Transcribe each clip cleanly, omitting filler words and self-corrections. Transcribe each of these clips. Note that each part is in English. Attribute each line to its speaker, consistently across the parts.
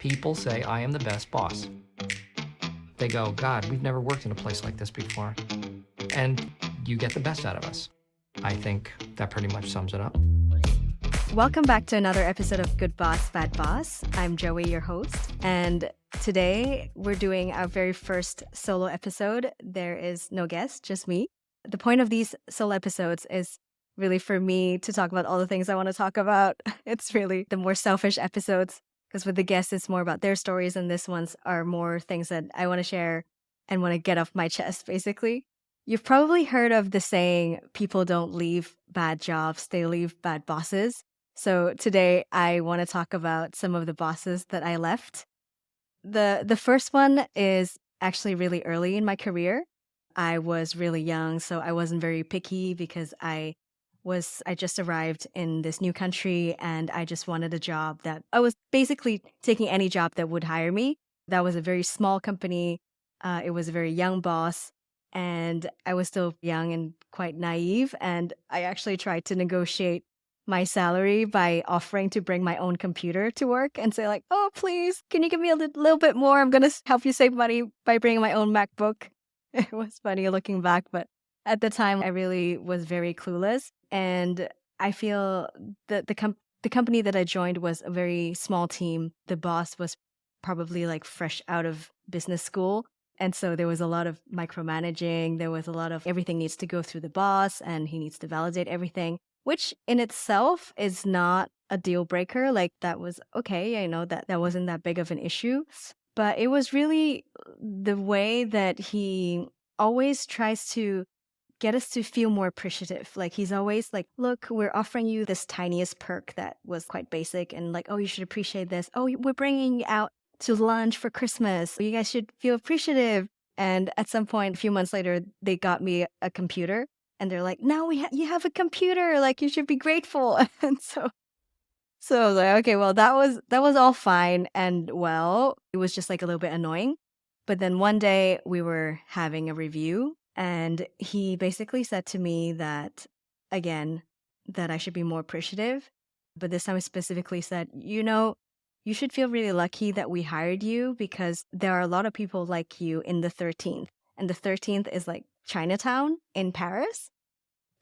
Speaker 1: People say I am the best boss. They go, God, we've never worked in a place like this before. And you get the best out of us. I think that pretty much sums it up.
Speaker 2: Welcome back to another episode of Good Boss, Bad Boss. I'm Joey, your host. And today we're doing our very first solo episode. There is no guest, just me. The point of these solo episodes is really for me to talk about all the things I want to talk about. It's really the more selfish episodes because with the guests, it's more about their stories. And this ones are more things that I want to share and want to get off my chest, basically. You've probably heard of the saying, people don't leave bad jobs, they leave bad bosses. So today I want to talk about some of the bosses that I left. The first one is actually really early in my career. I was really young, so I wasn't very picky because I just arrived in this new country and I just wanted a job that I was basically taking any job that would hire me. That was a very small company. It was a very young boss. And I was still young and quite naive. And I actually tried to negotiate my salary by offering to bring my own computer to work and say like, oh, please, can you give me a little bit more? I'm going to help you save money by bringing my own MacBook. It was funny looking back, but at the time I really was very clueless. And I feel that the company that I joined was a very small team. The boss was probably like fresh out of business school. And so there was a lot of micromanaging. There was a lot of everything needs to go through the boss and he needs to validate everything, which in itself is not a deal breaker. Like that was okay. I know that wasn't that big of an issue. But it was really the way that he always tries to get us to feel more appreciative. Like he's always like, look, we're offering you this tiniest perk that was quite basic and like, oh, you should appreciate this. Oh, we're bringing you out to lunch for Christmas. You guys should feel appreciative. And at some point, a few months later, they got me a computer and they're like, now you have a computer. Like you should be grateful. And so I was like, okay, well, that was all fine. And well, it was just like a little bit annoying. But then one day we were having a review and he basically said to me that, again, that I should be more appreciative. But this time he specifically said, you should feel really lucky that we hired you because there are a lot of people like you in the 13th. And the 13th is like Chinatown in Paris.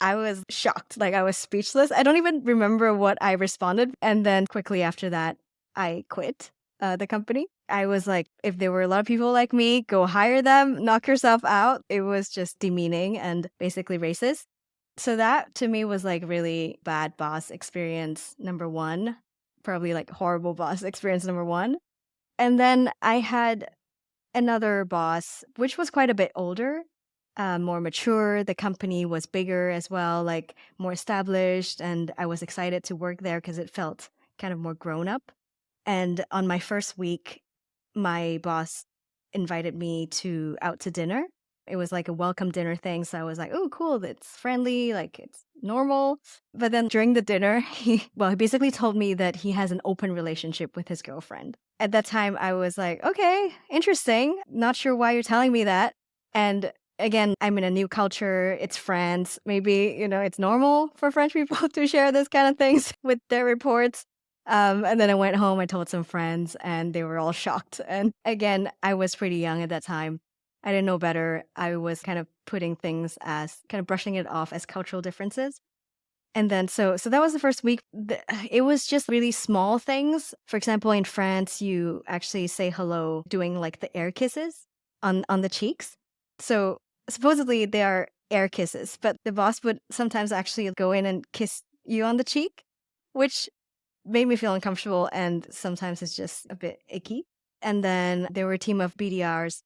Speaker 2: I was shocked. Like I was speechless. I don't even remember what I responded. And then quickly after that, I quit the company. I was like, if there were a lot of people like me, go hire them, knock yourself out. It was just demeaning and basically racist. So that to me was like really bad boss experience number one, probably like horrible boss experience number one. And then I had another boss, which was quite a bit older, more mature. The company was bigger as well, like more established. And I was excited to work there because it felt kind of more grown up. And on my first week, my boss invited me out to dinner. It was like a welcome dinner thing. So I was like, oh, cool. It's friendly. Like it's normal. But then during the dinner, he basically told me that he has an open relationship with his girlfriend. At that time, I was like, okay, interesting. Not sure why you're telling me that. And again, I'm in a new culture. It's France. Maybe, it's normal for French people to share this kind of things with their reports. And then I went home, I told some friends and they were all shocked. And again, I was pretty young at that time. I didn't know better. I was kind of putting things as kind of brushing it off as cultural differences. And then so that was the first week. It was just really small things. For example, in France, you actually say hello doing like the air kisses on the cheeks. So supposedly they are air kisses, but the boss would sometimes actually go in and kiss you on the cheek, which made me feel uncomfortable and sometimes it's just a bit icky. And then there were a team of BDRs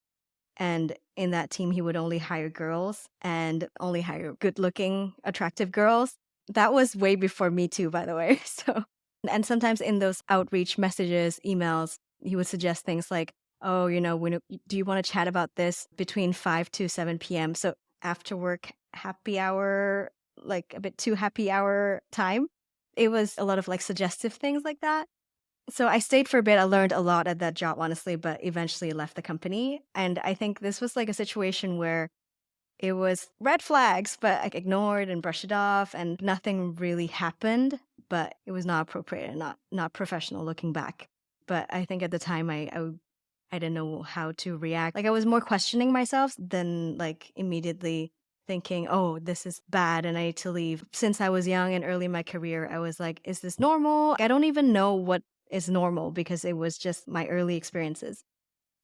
Speaker 2: and in that team he would only hire girls and only hire good-looking, attractive girls. That was way before Me Too, by the way. So, and sometimes in those outreach messages, emails, he would suggest things like, oh, do you want to chat about this between 5 to 7 p.m.? So after work, happy hour, like a bit too happy hour time. It was a lot of like suggestive things like that. So I stayed for a bit. I learned a lot at that job, honestly, but eventually left the company. And I think this was like a situation where it was red flags, but I ignored and brushed it off and nothing really happened, but it was not appropriate and not professional looking back. But I think at the time I didn't know how to react. Like I was more questioning myself than like immediately thinking, oh, this is bad and I need to leave. Since I was young and early in my career, I was like, is this normal? I don't even know what is normal because it was just my early experiences.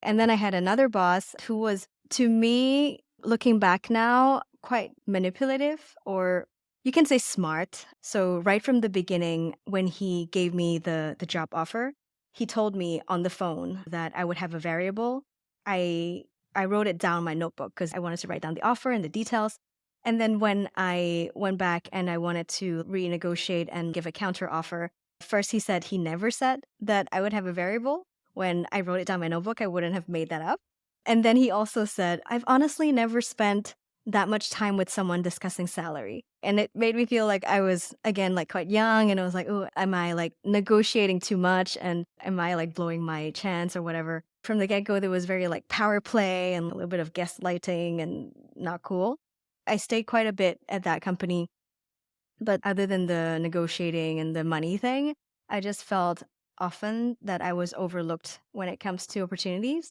Speaker 2: And then I had another boss who was, to me, looking back now, quite manipulative, or you can say smart. So right from the beginning, when he gave me the job offer, he told me on the phone that I would have a variable. I I wrote it down in my notebook because I wanted to write down the offer and the details. And then when I went back and I wanted to renegotiate and give a counter offer, first he said he never said that I would have a variable. When I wrote it down in my notebook, I wouldn't have made that up. And then he also said, I've honestly never spent that much time with someone discussing salary. And it made me feel like I was, again, like quite young. And I was like, oh, am I like negotiating too much? And am I like blowing my chance or whatever? From the get go, there was very like power play and a little bit of gaslighting and not cool. I stayed quite a bit at that company. But other than the negotiating and the money thing, I just felt often that I was overlooked when it comes to opportunities.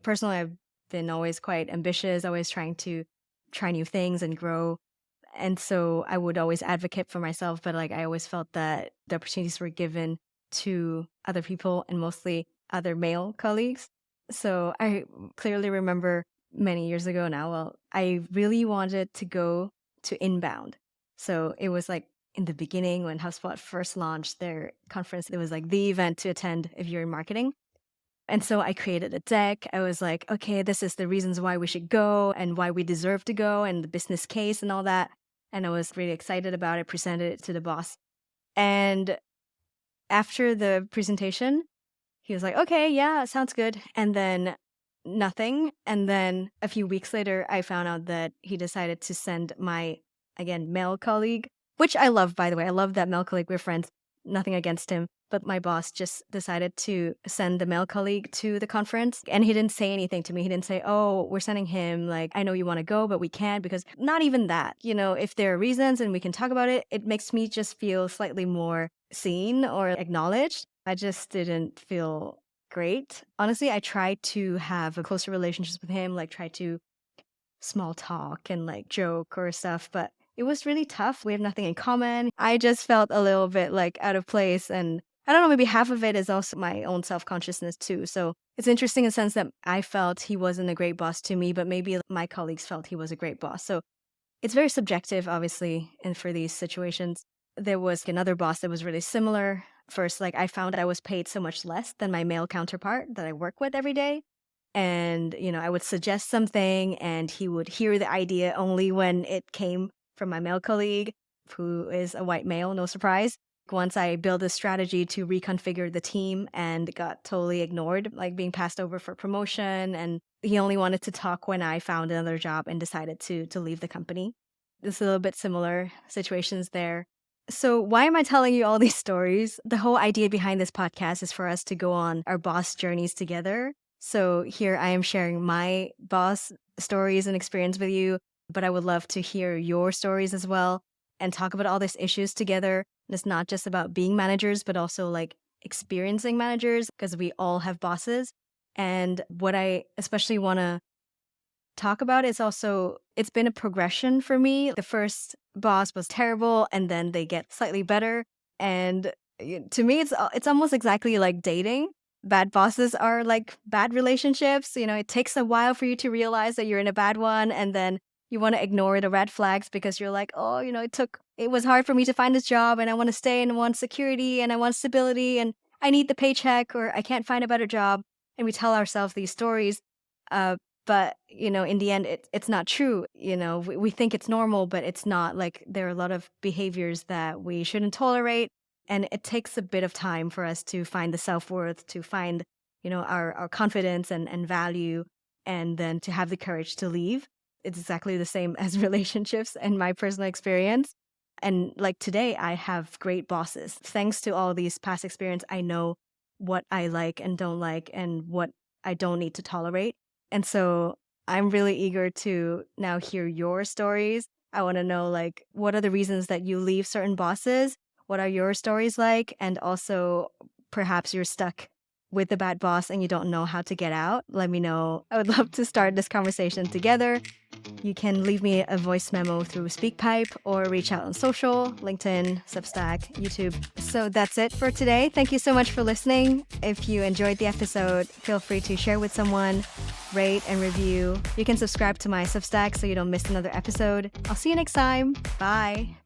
Speaker 2: Personally, I've been always quite ambitious, always trying to try new things and grow. And so I would always advocate for myself, but like I always felt that the opportunities were given to other people and mostly other male colleagues. So I clearly remember many years ago now, well, I really wanted to go to inbound. So it was like in the beginning when HubSpot first launched their conference, it was like the event to attend if you're in marketing. And so I created a deck. I was like, okay, this is the reasons why we should go and why we deserve to go and the business case and all that. And I was really excited about it, presented it to the boss. And after the presentation, he was like, okay, yeah, sounds good. And then nothing. And then a few weeks later, I found out that he decided to send my, again, male colleague, which I love, by the way. I love that male colleague. We're friends. Nothing against him. But my boss just decided to send the male colleague to the conference. And he didn't say anything to me. He didn't say, oh, we're sending him. Like, I know you want to go, but we can't because not even that. You know, if there are reasons and we can talk about it, it makes me just feel slightly more seen or acknowledged. I just didn't feel great. Honestly, I tried to have a closer relationships with him, like try to small talk and like joke or stuff, but it was really tough. We have nothing in common. I just felt a little bit like out of place. And I don't know, maybe half of it is also my own self-consciousness too. So it's interesting in the sense that I felt he wasn't a great boss to me, but maybe my colleagues felt he was a great boss. So it's very subjective, obviously, and for these situations. There was another boss that was really similar. First, like I found that I was paid so much less than my male counterpart that I work with every day. And, you know, I would suggest something and he would hear the idea only when it came from my male colleague, who is a white male, no surprise. Once I built a strategy to reconfigure the team and got totally ignored, like being passed over for promotion. And he only wanted to talk when I found another job and decided to leave the company. There's a little bit similar situations there. So why am I telling you all these stories? The whole idea behind this podcast is for us to go on our boss journeys together. So here I am sharing my boss stories and experience with you, but I would love to hear your stories as well and talk about all these issues together. And it's not just about being managers, but also like experiencing managers because we all have bosses. And what I especially want to talk about is also it's been a progression for me. The first boss was terrible and then they get slightly better. And to me, it's almost exactly like dating. Bad bosses are like bad relationships. You know, it takes a while for you to realize that you're in a bad one. And then you want to ignore the red flags because you're like, oh, you know, it was hard for me to find this job and I want to stay and I want security and I want stability and I need the paycheck or I can't find a better job. And we tell ourselves these stories. But, you know, in the end, it's not true. You know, we think it's normal, but it's not. Like there are a lot of behaviors that we shouldn't tolerate. And it takes a bit of time for us to find the self-worth, to find, you know, our confidence and value, and then to have the courage to leave. It's exactly the same as relationships and my personal experience. And like today, I have great bosses. Thanks to all these past experience, I know what I like and don't like and what I don't need to tolerate. And so I'm really eager to now hear your stories. I want to know, like, what are the reasons that you leave certain bosses? What are your stories like? And also, perhaps you're stuck with the bad boss and you don't know how to get out, let me know. I would love to start this conversation together. You can leave me a voice memo through Speakpipe or reach out on social, LinkedIn, Substack, YouTube. So that's it for today. Thank you so much for listening. If you enjoyed the episode, feel free to share with someone, rate and review. You can subscribe to my Substack so you don't miss another episode. I'll see you next time. Bye.